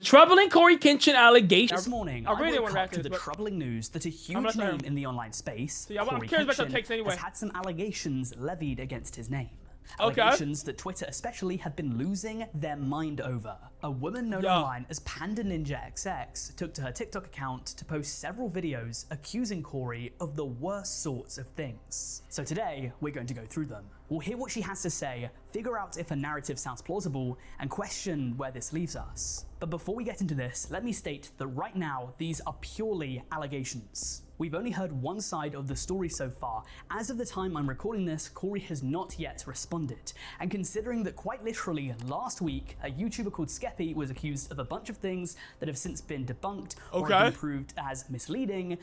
Troubling CoryxKenshin allegations. This morning, I really woke want up to the troubling news that a huge name in the online space, CoryxKenshin, has had some allegations levied against his name. Allegations that Twitter especially have been losing their mind over. A woman known online as Panda Ninja XX took to her TikTok account to post several videos accusing Cory of the worst sorts of things. So today, we're going to go through them. We'll hear what she has to say, figure out if her narrative sounds plausible, and question where this leaves us. But before we get into this, let me state that right now, these are purely allegations. We've only heard one side of the story so far. As of the time I'm recording this, Cory has not yet responded. And considering that quite literally last week, a YouTuber called Skeppy was accused of a bunch of things that have since been debunked or have been proved as misleading,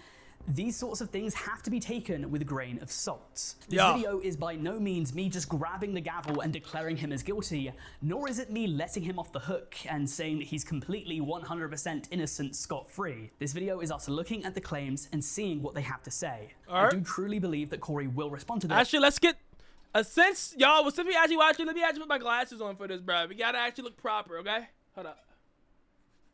these sorts of things have to be taken with a grain of salt. This video is by no means me just grabbing the gavel and declaring him as guilty, nor is it me letting him off the hook and saying that he's completely 100% innocent scot-free. This video is us looking at the claims and seeing what they have to say. I do truly believe that Cory will respond to this. Actually, let's get a sense, y'all. Well, since we actually watching, let me actually put my glasses on for this, bro. We gotta actually look proper, okay? Hold up.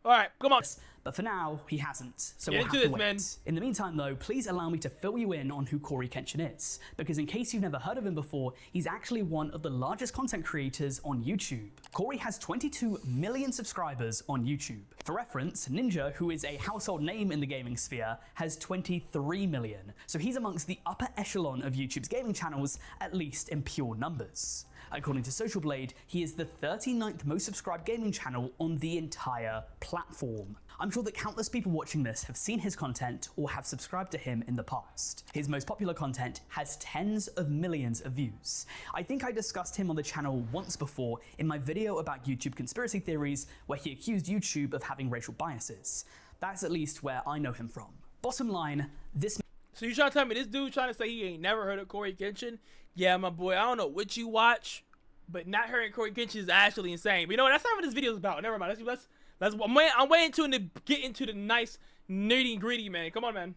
All right, come on. But for now, he hasn't, so we'll have to wait. In the meantime though, please allow me to fill you in on who CoryxKenshin is, because in case you've never heard of him before, he's actually one of the largest content creators on YouTube. Cory has 22 million subscribers on YouTube. For reference, Ninja, who is a household name in the gaming sphere, has 23 million, so he's amongst the upper echelon of YouTube's gaming channels, at least in pure numbers. According to Social Blade, he is the 39th most subscribed gaming channel on the entire platform. I'm sure that countless people watching this have seen his content or have subscribed to him in the past. His most popular content has tens of millions of views. I think I discussed him on the channel once before in my video about YouTube conspiracy theories, where he accused YouTube of having racial biases. That's at least where I know him from. Bottom line, this... So you trying to tell me this dude trying to say he ain't never heard of CoryxKenshin? Yeah, my boy, I don't know what you watch, but not hearing CoryxKenshin is actually insane. But you know what? That's not what this video is about. Never mind. I'm waiting to get into the nice nitty gritty, man. Come on, man.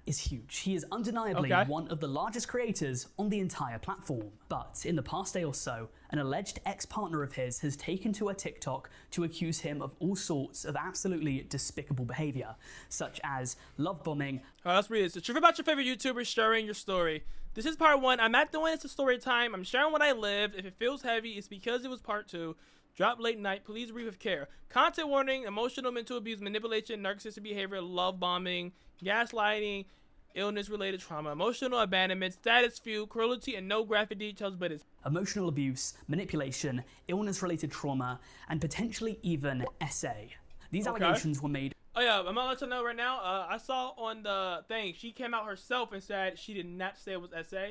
Is huge. He is undeniably one of the largest creators on the entire platform. But in the past day or so, an alleged ex-partner of his has taken to her TikTok to accuse him of all sorts of absolutely despicable behavior, such as love bombing. Alright, let's read this. The truth about your favorite YouTuber sharing your story. This is part 1. I'm not doing this a story time. I'm sharing what I lived. If it feels heavy, it's because it was part 2. Drop late night. Please read with care. Content warning: emotional, mental abuse, manipulation, narcissistic behavior, love bombing, gaslighting, illness-related trauma, emotional abandonment, status feud, cruelty, and no graphic details, but it's emotional abuse, manipulation, illness-related trauma, and potentially even SA. These allegations were made. Oh yeah, I'm gonna let you know right now. I saw on the thing she came out herself and said she did not say it was SA.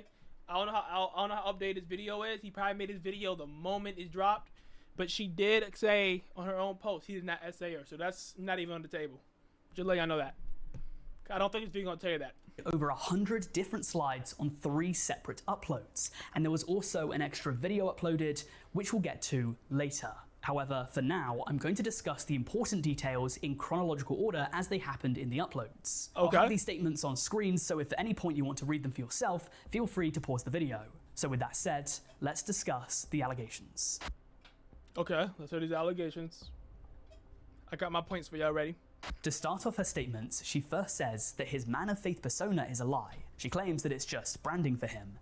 I don't know how updated this video is. He probably made his video the moment it dropped. But she did say on her own post he did not essay her, so that's not even on the table. Just let y'all know that. I don't think this video gonna tell you that. Over 100 different slides on 3 separate uploads, and there was also an extra video uploaded, which we'll get to later. However, for now, I'm going to discuss the important details in chronological order as they happened in the uploads. I'll have these statements on screen, so if at any point you want to read them for yourself, feel free to pause the video. So with that said, let's discuss the allegations. Okay, let's hear these allegations. I got my points for y'all ready. To start off her statements, she first says that his man of faith persona is a lie. She claims that it's just branding for him.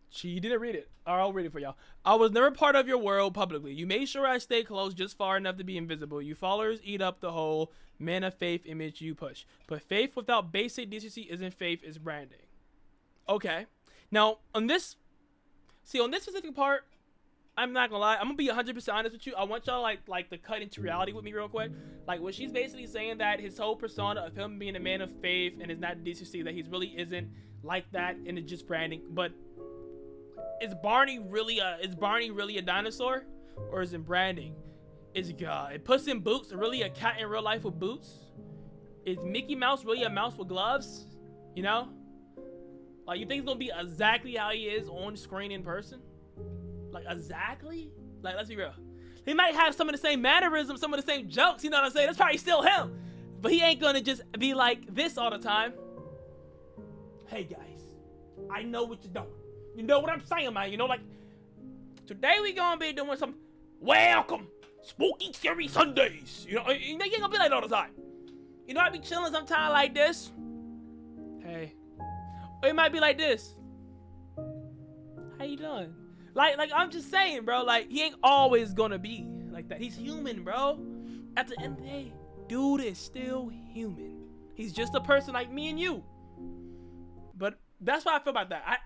She didn't read it. I'll read it for y'all. I was never part of your world publicly. You made sure I stay close just far enough to be invisible. You followers eat up the whole man of faith image you push. But faith without basic decency isn't faith, it's branding. Okay. Now, on this specific part, I'm not gonna lie, I'm gonna be 100% honest with you. I want y'all like to cut into reality with me real quick. Like, what she's basically saying, that his whole persona of him being a man of faith and is not decency, that he's really isn't like that and it's just branding. But is Barney really a dinosaur, or is it branding? Is Puss in Boots really a cat in real life with boots? Is Mickey Mouse really a mouse with gloves? You know, like, you think it's gonna be exactly how he is on screen in person? Like, exactly? Like, let's be real. He might have some of the same mannerisms, some of the same jokes, you know what I'm saying? That's probably still him. But he ain't gonna just be like this all the time. Hey guys, I know what you're doing. You know what I'm saying, man? You know, like, today we gonna be doing some welcome spooky, scary Sundays. You ain't gonna be like that all the time. I be chilling sometime like this. Hey. Or it might be like this. How you doing? Like I'm just saying, bro. Like, he ain't always gonna be like that. He's human, bro. At the end of the day, dude is still human. He's just a person like me and you. But that's what I feel about that.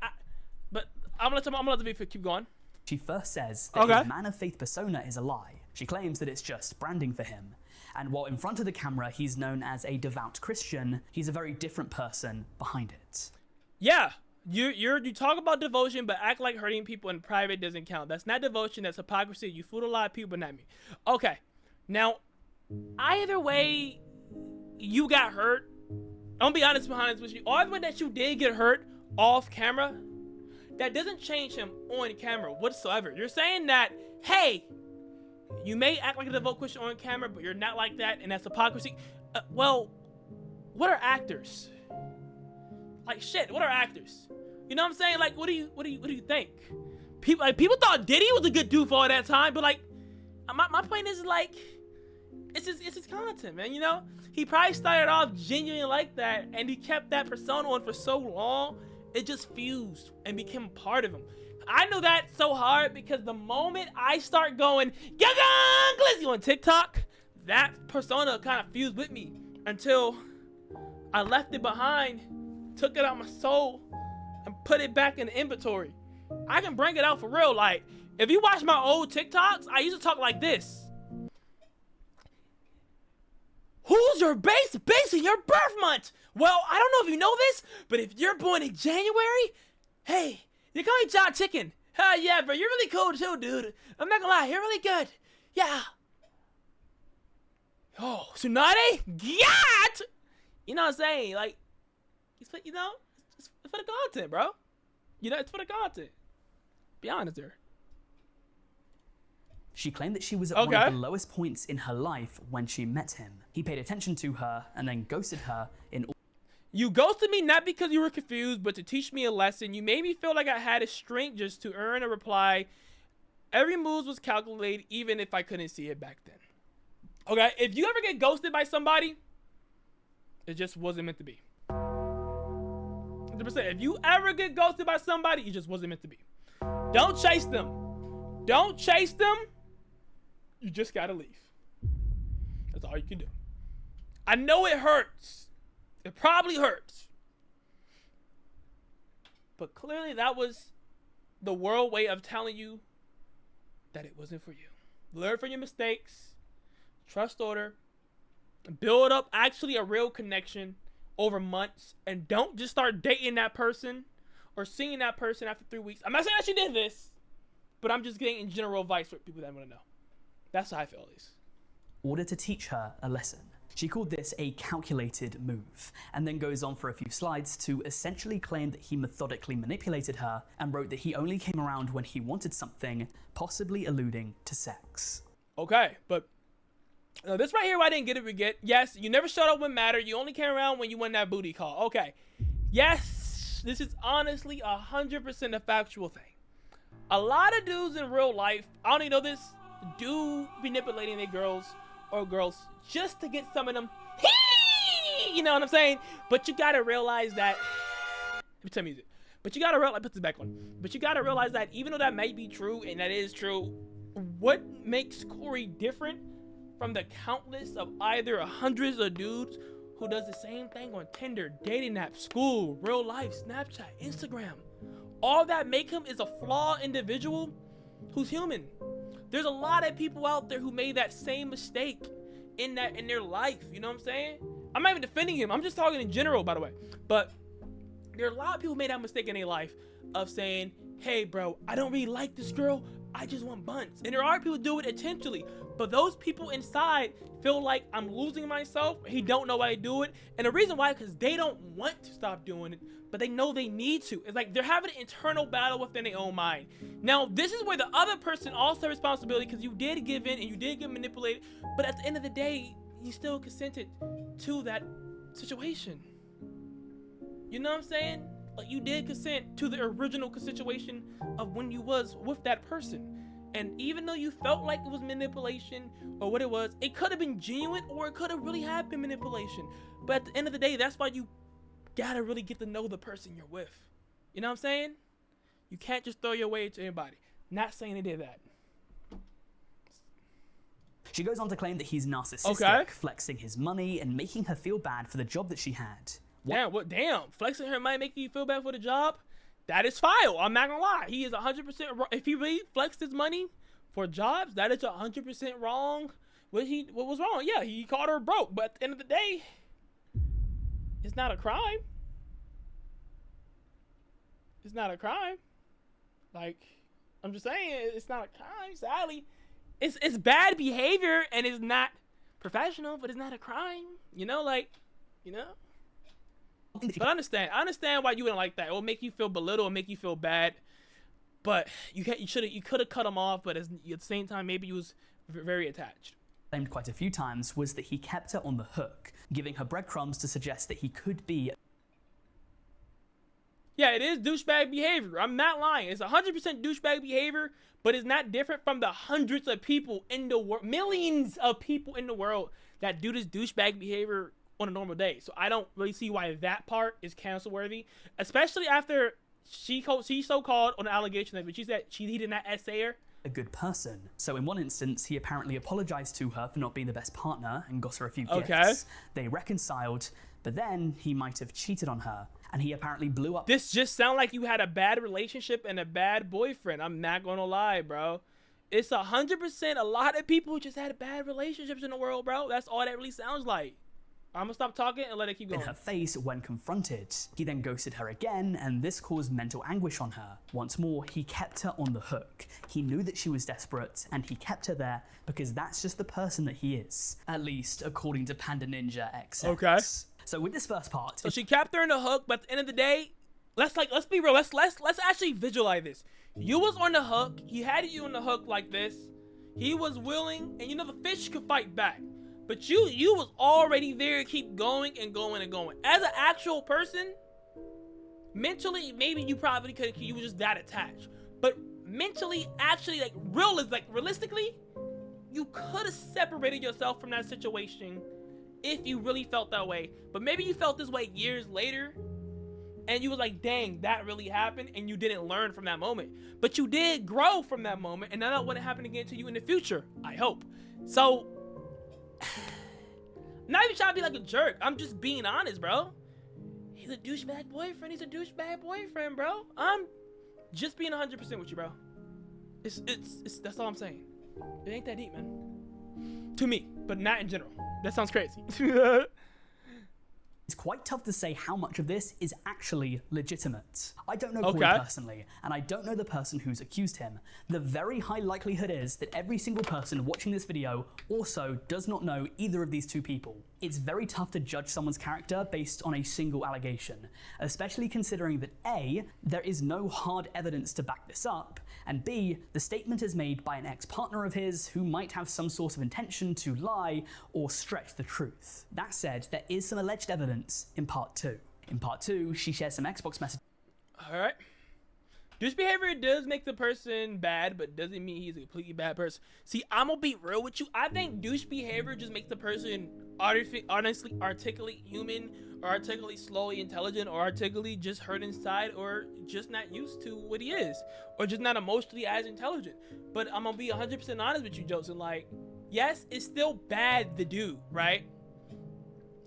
But I'm gonna let the keep going. She first says that his man of faith persona is a lie. She claims that it's just branding for him. And while in front of the camera he's known as a devout Christian, he's a very different person behind it. Yeah, you talk about devotion, but act like hurting people in private doesn't count. That's not devotion. That's hypocrisy. You fooled a lot of people, but not me. Okay, now either way, you got hurt. I'm gonna be honest with you. Either way that you did get hurt off camera, that doesn't change him on camera whatsoever. You're saying that, hey, you may act like a devout Christian on camera, but you're not like that, and that's hypocrisy. Well, what are actors? Like, shit, what are actors? You know what I'm saying? Like, what do you think? People thought Diddy was a good dude for all that time, but like, my point is like, it's his content, man. He probably started off genuinely like that, and he kept that persona on for so long, it just fused and became a part of him. I know that so hard because the moment I start going Glizzy on TikTok, that persona kind of fused with me until I left it behind, took it out my soul, and put it back in the inventory. I can bring it out for real. Like, if you watch my old TikToks, I used to talk like this. Who's your base in your birth month? Well, I don't know if you know this, but if you're born in January, hey, you call me John Chicken. Yeah, bro, you're really cool too, dude. I'm not gonna lie, you're really good. Yeah. Oh, Tsunade? Got! You know what I'm saying? Like, it's for the content, bro. It's for the content. Be honest there. She claimed that she was at one of the lowest points in her life when she met him. He paid attention to her and then ghosted her in... You ghosted me not because you were confused, but to teach me a lesson. You made me feel like I had a strength just to earn a reply. Every move was calculated, even if I couldn't see it back then. Okay, if you ever get ghosted by somebody, it just wasn't meant to be. 100%. If you ever get ghosted by somebody, it just wasn't meant to be. Don't chase them. Don't chase them. You just gotta leave. That's all you can do. I know it hurts. It probably hurts. But clearly that was the world way of telling you that it wasn't for you. Learn from your mistakes. Trust order. Build up actually a real connection over months. And don't just start dating that person or seeing that person after 3 weeks. I'm not saying that she did this, but I'm just getting in general advice for people that want to know. That's how I feel, at least. In order to teach her a lesson. She called this a calculated move, and then goes on for a few slides to essentially claim that he methodically manipulated her and wrote that he only came around when he wanted something, possibly alluding to sex. Okay, but this right here, why I didn't get it. Yes, you never showed up when mattered. You only came around when you won that booty call. Okay. Yes, this is honestly 100% a factual thing. A lot of dudes in real life, I don't even know this, do manipulating their girls or girls just to get some of them, you know what I'm saying? But you gotta realize that, let me tell music. But you gotta realize, put this back on. But you gotta realize that even though that may be true, and that is true, what makes Cory different from the countless of either hundreds of dudes who does the same thing on Tinder, dating apps, school, real life, Snapchat, Instagram. All that make him is a flawed individual who's human. There's a lot of people out there who made that same mistake in their life. You know what I'm saying? I'm not even defending him. I'm just talking in general, by the way. But there are a lot of people who made that mistake in their life of saying, hey, bro, I don't really like this girl. I just want buns. And there are people who do it intentionally. But those people inside feel like I'm losing myself. He don't know why they do it. And the reason why, because they don't want to stop doing it, but they know they need to. It's like they're having an internal battle within their own mind. Now, this is where the other person also has responsibility, because you did give in and you did get manipulated. But at the end of the day, you still consented to that situation. You know what I'm saying? Like, you did consent to the original situation of when you was with that person. And even though you felt like it was manipulation or what it was, it could have been genuine or it could have really have been manipulation. But at the end of the day, that's why you gotta really get to know the person you're with. You know what I'm saying? You can't just throw your weight to anybody. Not saying they did that. She goes on to claim that he's narcissistic, flexing his money and making her feel bad for the job that she had. Damn, flexing her money making you feel bad for the job? That is foul. I'm not gonna lie. He is 100% wrong. If he really flexed his money for jobs, that is 100% wrong. What was wrong? Yeah, he called her broke. But at the end of the day, it's not a crime. It's not a crime. Like, I'm just saying, it's not a crime, sadly. It's bad behavior and it's not professional, but it's not a crime. You know, like, you know? But I understand why you wouldn't like that. It will make you feel belittled, it'll make you feel bad. But you could have cut him off, but at the same time, maybe he was very attached. Claimed quite a few times was that he kept her on the hook, giving her breadcrumbs to suggest that he could be. Yeah, it is douchebag behavior. I'm not lying. It's 100% douchebag behavior, but it's not different from the hundreds of people in the world, millions of people in the world that do this douchebag behavior on a normal day. So I don't really see why that part is cancel worthy, especially after she so-called on the allegation that she said he did not essay her. A good person. So in one instance, he apparently apologized to her for not being the best partner and got her a few gifts. They reconciled, but then he might have cheated on her, and he apparently blew up. This just sounds like you had a bad relationship and a bad boyfriend. I'm not gonna lie, bro. It's 100% a lot of people who just had bad relationships in the world, bro. That's all that really sounds like. I'm gonna stop talking and let it keep going. In her face when confronted. He then ghosted her again, and this caused mental anguish on her. Once more, he kept her on the hook. He knew that she was desperate, and he kept her there because that's just the person that he is. At least, according to Panda Ninja XX. Okay. So with this first part, so she kept her in the hook, but at the end of the day, let's be real. Let's actually visualize this. You was on the hook. He had you on the hook like this. He was willing, and you know the fish could fight back. But you was already there to keep going and going and going. As an actual person, mentally, maybe you probably could, you were just that attached. But mentally, actually, realistically, you could have separated yourself from that situation if you really felt that way. But maybe you felt this way years later, and you was like, dang, that really happened, and you didn't learn from that moment. But you did grow from that moment, and now that wouldn't happen again to you in the future, I hope. So, not even trying to be like a jerk. I'm just being honest, bro. He's a douchebag boyfriend. He's a douchebag boyfriend, bro. I'm just being 100% with you, bro. It's that's all I'm saying. It ain't that deep, man. To me, but not in general. That sounds crazy. It's quite tough to say how much of this is actually legitimate. I don't know Corey personally, and I don't know the person who's accused him. The very high likelihood is that every single person watching this video also does not know either of these two people. It's very tough to judge someone's character based on a single allegation, especially considering that A, there is no hard evidence to back this up, and B, the statement is made by an ex-partner of his who might have some sort of intention to lie or stretch the truth. That said, there is some alleged evidence in part 2. In part 2, she shares some Xbox messages. Alright. Douche behavior does make the person bad, but doesn't mean he's a completely bad person. See, I'm gonna be real with you. I think douche behavior just makes the person honestly articulate human, or articulately slowly intelligent, or articulately just hurt inside, or just not used to what he is, or just not emotionally as intelligent. But I'm gonna be 100% honest with you, Joseph. Like, yes, it's still bad to do, right?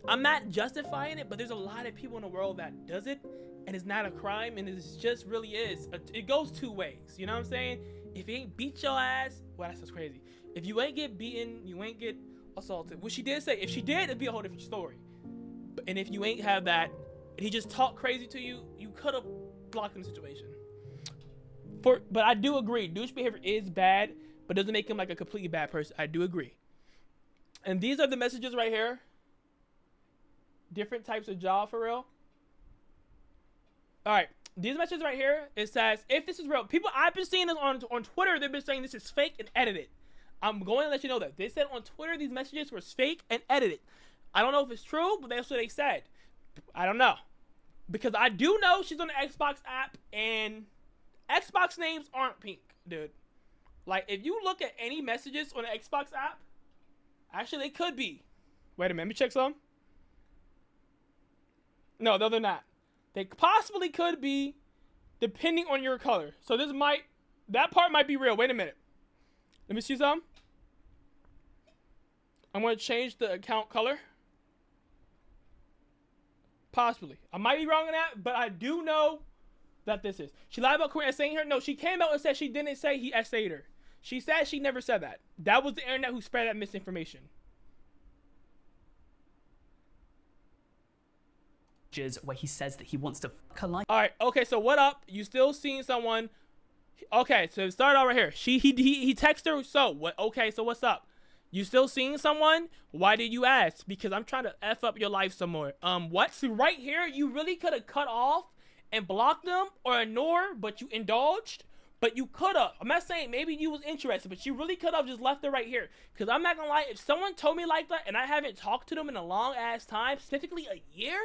I'm not justifying it, but there's a lot of people in the world that does it, and it's not a crime, and it just really is. It goes two ways, you know what I'm saying? If he ain't beat your ass, well, that's just crazy. If you ain't get beaten, you ain't get assaulted. What she did say, if she did, it'd be a whole different story. And if you ain't have that, and he just talked crazy to you, you could have blocked him the situation. But I do agree, douche behavior is bad, but doesn't make him like a completely bad person. I do agree. And these are the messages right here. Different types of job for real. All right, these messages right here, it says, if this is real, people, I've been seeing this on Twitter, they've been saying this is fake and edited. I'm going to let you know that. They said on Twitter these messages were fake and edited. I don't know if it's true, but that's what they said. I don't know. Because I do know she's on the Xbox app, and Xbox names aren't pink, dude. Like, if you look at any messages on the Xbox app, actually, they could be. Wait a minute, let me check some. No, they're not. They possibly could be, depending on your color. So that part might be real. Wait a minute. Let me see some. I'm going to change the account color. Possibly. I might be wrong on that, but I do know that this is. She lied about Cory essaying her? No, she came out and said she didn't say he essayed her. She said she never said that. That was the internet who spread that misinformation. Where he says that he wants to fuck her life. All right, okay, so what up? You still seeing someone? Okay, so start out right here. He texted her. So what? Okay, so what's up? You still seeing someone? Why did you ask? Because I'm trying to F up your life some more. What? So right here, you really could have cut off and blocked them or ignore, but you indulged. But you could have. I'm not saying maybe you was interested, but you really could have just left it right here. Because I'm not going to lie, if someone told me like that and I haven't talked to them in a long ass time, specifically a year,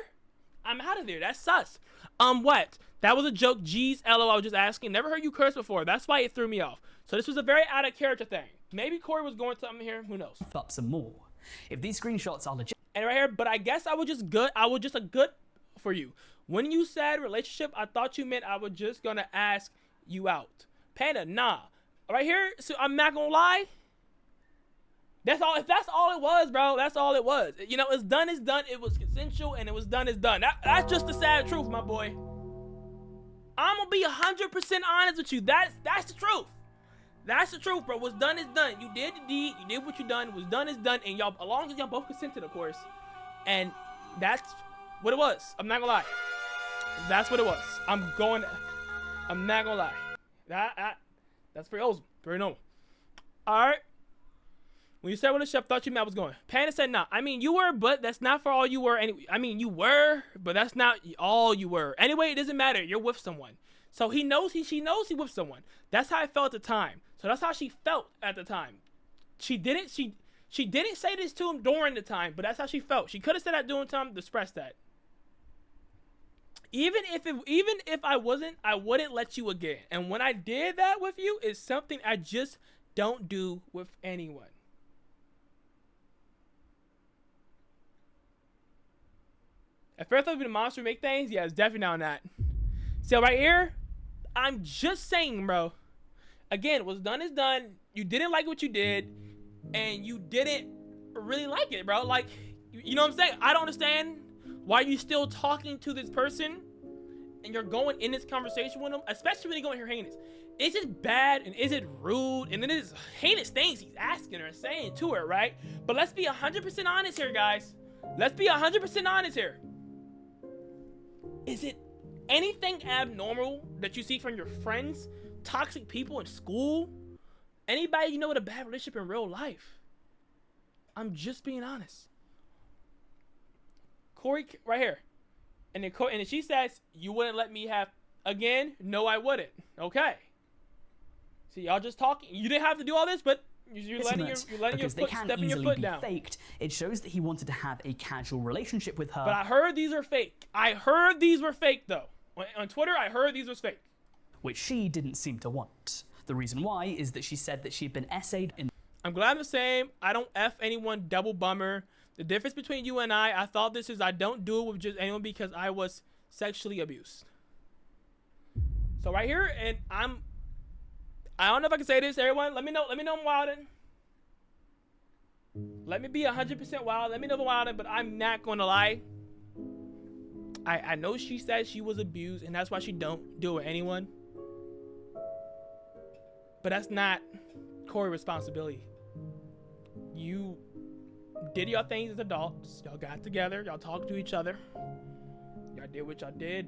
I'm out of there. That's sus. What? That was a joke. Jeez, LO, I was just asking. Never heard you curse before. That's why it threw me off. So this was a very out of character thing. Maybe Cory was going something here. Who knows? Up some more. If these screenshots are legit. And right here, but I guess I was just a good for you. When you said relationship, I thought you meant I was just gonna ask you out. Panda, nah. Right here, so I'm not gonna lie. That's all. If that's all it was, bro, that's all it was. You know, it's done is done. It was consensual, and it was done is done. That's just the sad truth, my boy. I'm gonna be 100% honest with you. That's the truth. That's the truth, bro. What's done is done. You did the deed. You did what you done. What's done is done, and y'all, as long as y'all both consented, of course. And that's what it was. I'm not gonna lie. That's what it was. I'm not gonna lie. That's pretty awesome. Very normal. All right. When you said what the chef thought you meant I was going. Panda said nah. I mean, you were, but that's not for all you were. Anyway, I mean, you were, but that's not all you were. Anyway, it doesn't matter. You're with someone. So she knows he with someone. That's how I felt at the time. So that's how she felt at the time. She didn't say this to him during the time, but that's how she felt. She could have said that during time to express that. Even if I wasn't, I wouldn't let you again. And when I did that with you, it's something I just don't do with anyone. At first I would be the monster make things. Yeah, it's definitely not on that. So right here, I'm just saying, bro. Again, what's done is done. You didn't like what you did, and you didn't really like it, bro. Like, you know what I'm saying? I don't understand why you still talking to this person, and you're going in this conversation with them, especially when you go in here heinous. Is it bad, and is it rude, and then there's heinous things he's asking her and saying to her, right? But let's be 100% honest here, guys. Let's be 100% honest here. Is it anything abnormal that you see from your friends, toxic people in school, anybody you know with a bad relationship in real life? I'm just being honest. Cory, right here. And then she says, you wouldn't let me have, again, no, I wouldn't. Okay. See, y'all just talking. You didn't have to do all this, but you're letting your foot, stepping your foot down. Faked. It shows that he wanted to have a casual relationship with her. But I heard these are fake. I heard these were fake, though. On Twitter, I heard these was fake. Which she didn't seem to want. The reason why is that she said that she'd been essayed in... I'm glad I'm the same. I don't F anyone, double bummer. The difference between you and I thought this is I don't do it with just anyone because I was sexually abused. So right here, and I don't know if I can say this, everyone. Let me know I'm wilding. Let me be 100% wild. Let me know if I'm wilding, but I'm not going to lie. I know she said she was abused, and that's why she don't do it with anyone. But that's not Cory's responsibility. You did your things as adults. Y'all got together. Y'all talked to each other. Y'all did what y'all did.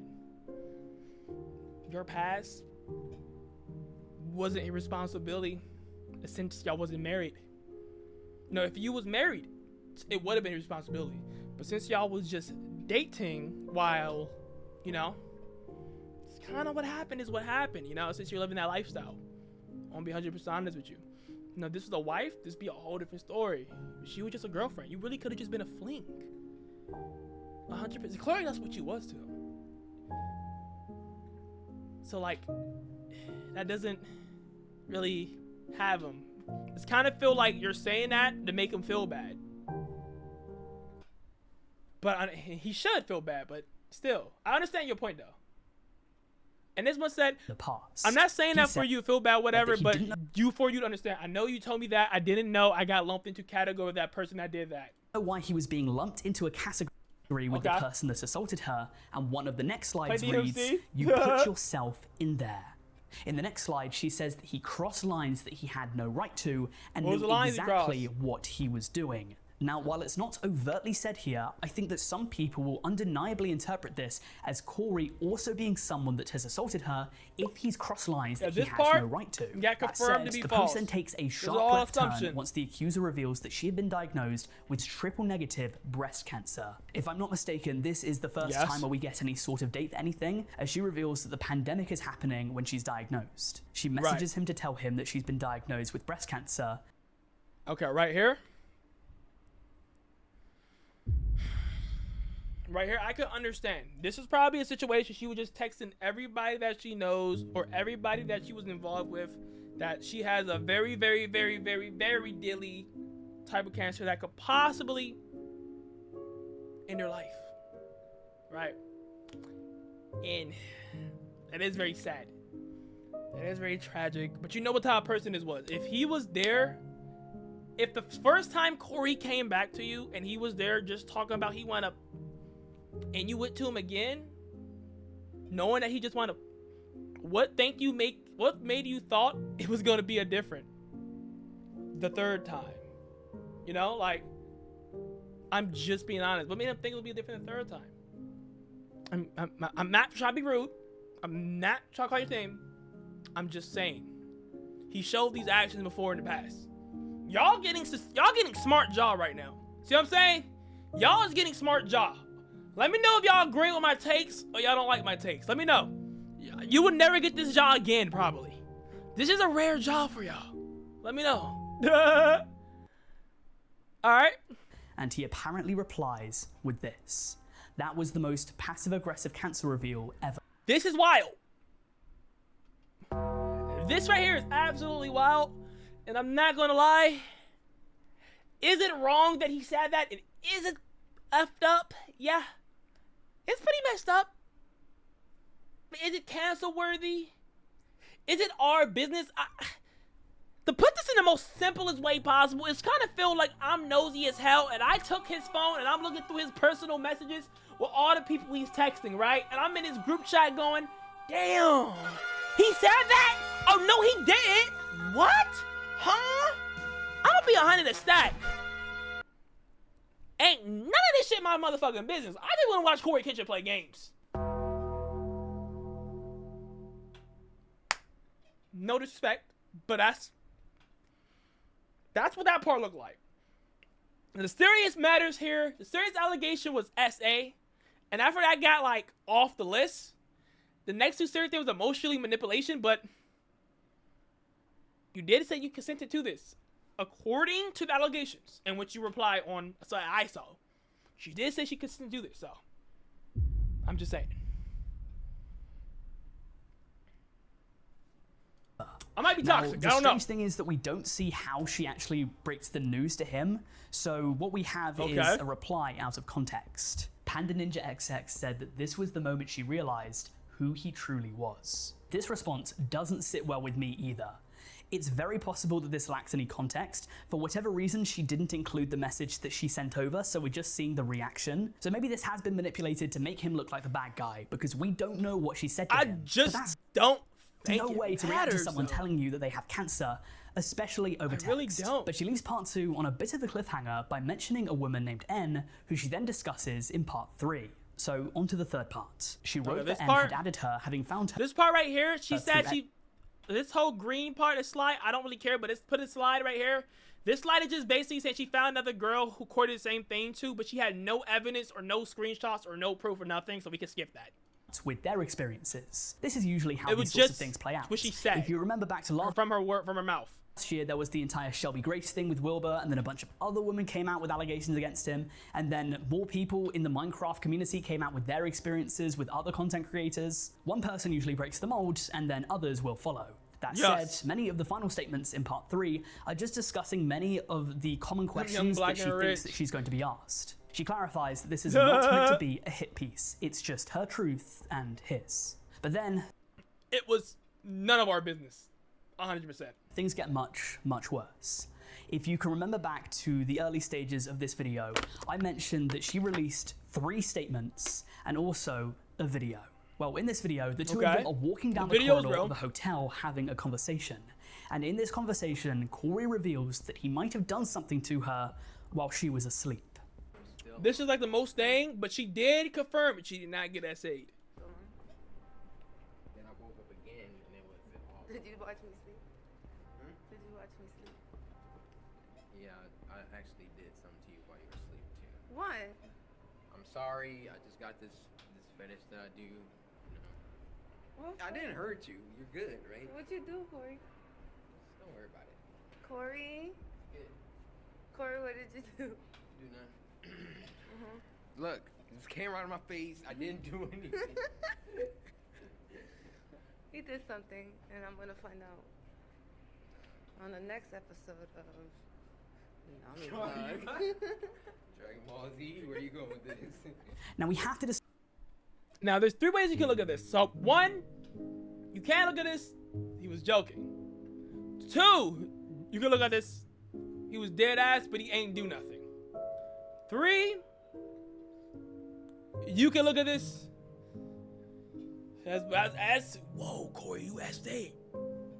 Your past wasn't your responsibility since y'all wasn't married. No, if you was married, it would have been your responsibility. But since y'all was just dating while, you know, it's kind of what happened is what happened, you know, since you're living that lifestyle. I'm gonna be 100% honest with you. You know, this was a wife, this would be a whole different story. She was just a girlfriend. You really could have just been a fling. 100%. Clearly, that's what you was to him. So, like, that doesn't really have him. It's kind of feel like you're saying that to make him feel bad. But he should feel bad, but still. I understand your point, though. And this one said, the past. I'm not saying that for you to feel bad, whatever, but for you to understand. I know you told me that. I didn't know I got lumped into category with that person that did that. Why he was being lumped into a category with the person that assaulted her, and one of the next slides reads, you put yourself in there. In the next slide, she says that he crossed lines that he had no right to and knew exactly what he was doing. Now, while it's not overtly said here, I think that some people will undeniably interpret this as Cory also being someone that has assaulted her if he's crossed lines that he has no right to. That said, the post then takes a sharp left turn once the accuser reveals that she had been diagnosed with triple-negative breast cancer. If I'm not mistaken, this is the first time where we get any sort of date for anything, as she reveals that the pandemic is happening when she's diagnosed. She messages him to tell him that she's been diagnosed with breast cancer. Okay, right here. Right here, I could understand. This is probably a situation she was just texting everybody that she knows or everybody that she was involved with that she has a very, very, very, very, very deadly type of cancer that could possibly end her life. Right? And it is very sad. It is very tragic. But you know what type of person this was. If he was there, if the first time Cory came back to you and he was there just talking about he wanted to, and you went to him again, knowing that he just wanted to, what made you thought it was going to be a different the third time? You know, like, I'm just being honest. What made him think it would be different the third time? I'm not trying to be rude. I'm not trying to call your name. I'm just saying. He showed these actions before in the past. Y'all getting smart jaw right now. See what I'm saying? Y'all is getting smart jaw. Let me know if y'all agree with my takes or y'all don't like my takes. Let me know. You would never get this jaw again, probably. This is a rare jaw for y'all. Let me know. All right. And he apparently replies with this. That was the most passive-aggressive cancer reveal ever. This is wild. This right here is absolutely wild. And I'm not going to lie. Is it wrong that he said that? Is it effed up? Yeah. It's pretty messed up. Is it cancel worthy? Is it our business? To put this in the most simplest way possible, it's kind of feel like I'm nosy as hell and I took his phone and I'm looking through his personal messages with all the people he's texting, right? And I'm in his group chat going, damn, he said that? Oh, no, he didn't. What? Huh? I'm gonna be 100 a stack. Ain't none of this shit my motherfucking business. I just want to watch CoryxKenshin play games. No disrespect, but that's what that part looked like. And the serious matters here, the serious allegation was SA, and after that got like off the list, the next two serious things was emotionally manipulation, but you did say you consented to this. According to the allegations in which you reply on, so I saw, she did say she consented to do this, so I'm just saying. I might be toxic, I don't know. The strange thing is that we don't see how she actually breaks the news to him, so what we have is a reply out of context. Panda Ninja XX said that this was the moment she realized who he truly was. This response doesn't sit well with me either. It's very possible that this lacks any context. For whatever reason, she didn't include the message that she sent over, so we're just seeing the reaction. So maybe this has been manipulated to make him look like the bad guy, because we don't know what she said to him. I just don't think no way to react to someone telling you that they have cancer, especially over text. I really don't. But she leaves part 2 on a bit of a cliffhanger by mentioning a woman named N, who she then discusses in part 3. So on to the third part. She wrote that N had added her, having found her. This part right here, she said this whole green part of slide, I don't really care, but it's put a slide right here. This slide is just basically saying she found another girl who quoted the same thing too, but she had no evidence or no screenshots or no proof or nothing, so we can skip that. With their experiences. This is usually how these sorts of things play out. What she said. If you remember back to last from her mouth. Last year, there was the entire Shelby Grace thing with Wilbur, and then a bunch of other women came out with allegations against him, and then more people in the Minecraft community came out with their experiences with other content creators. One person usually breaks the mold, and then others will follow. That said, many of the final statements in part 3 are just discussing many of the common questions that she thinks that she's going to be asked. She clarifies that this is not meant to be a hit piece, it's just her truth and his. But then... it was none of our business. 100%. Things get much, much worse. If you can remember back to the early stages of this video, I mentioned that she released 3 statements and also a video. Well, in this video, the two of them are walking down the corridor of a hotel having a conversation. And in this conversation, Cory reveals that he might have done something to her while she was asleep. This is like the most thing, but she did confirm it. She did not get SA'd. Then I woke up again and it was all. Did you watch me sleep? Did you watch me sleep? Yeah, I actually did something to you while you were asleep too. What? I'm sorry. I just got this fetish that I do. You know. I didn't hurt you. You're good, right? What'd you do, Cory? Don't worry about it. Cory? Good. Cory, what did you do? Do nothing. Look, this came right in my face. I didn't do anything. He did something, and I'm gonna find out on the next episode of Dragon Ball Z. Where are you going with this? Now we have to Now there's 3 ways you can look at this. So 1, you can't look at this, he was joking. 2, you can look at this, he was dead ass, but he ain't do nothing. 3, you can look at this as whoa, Cory, you SA'd.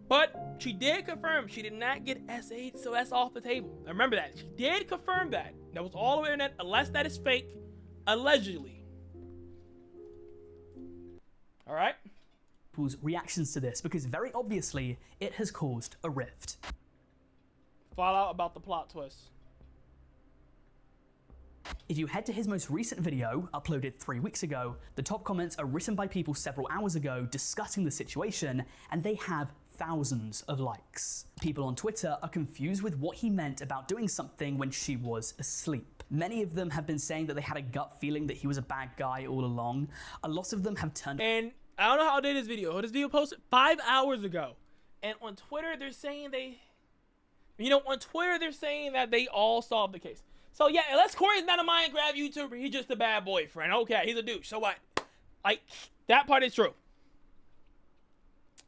But she did confirm she did not get SA'd, so that's off the table. Now remember that. She did confirm that. That was all over the internet, unless that is fake, allegedly. All right? People's reactions to this, because very obviously it has caused a rift. Fallout about the plot twist. If you head to his most recent video, uploaded 3 weeks ago, the top comments are written by people several hours ago discussing the situation, and they have thousands of likes. People on Twitter are confused with what he meant about doing something when she was asleep. Many of them have been saying that they had a gut feeling that he was a bad guy all along. A lot of them have turned... And I don't know how I did this video. This video posted 5 hours ago. And on Twitter, they're saying on Twitter, they're saying that they all solved the case. So yeah, unless Cory's not a mind grab YouTuber, he's just a bad boyfriend. Okay, he's a douche. So what? Like, that part is true.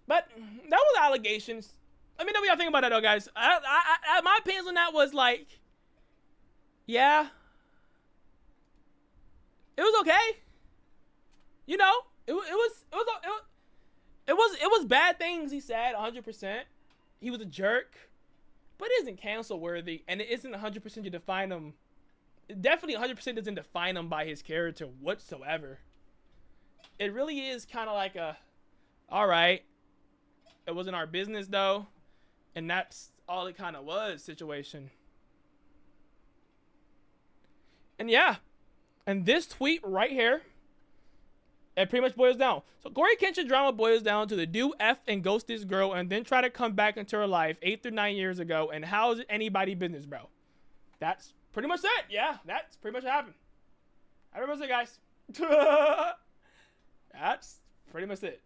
But that was allegations. Let me know what y'all think about that, though, guys. My opinions on that was like, yeah, it was okay. You know, it was bad things he said, 100%. He was a jerk, but it isn't cancel worthy, and it isn't 100% to define him. It definitely 100% doesn't define him by his character whatsoever. It really is kind of like a, all right, it wasn't our business though, and that's all it kind of was situation. And yeah, and this tweet right here, it pretty much boils down. So CoryxKenshin drama boils down to the dude F and ghost this girl and then try to come back into her life 8 through 9 years ago. And how is it anybody business, bro? That's pretty much it. Yeah, that's pretty much what happened. I remember it, guys. That's pretty much it.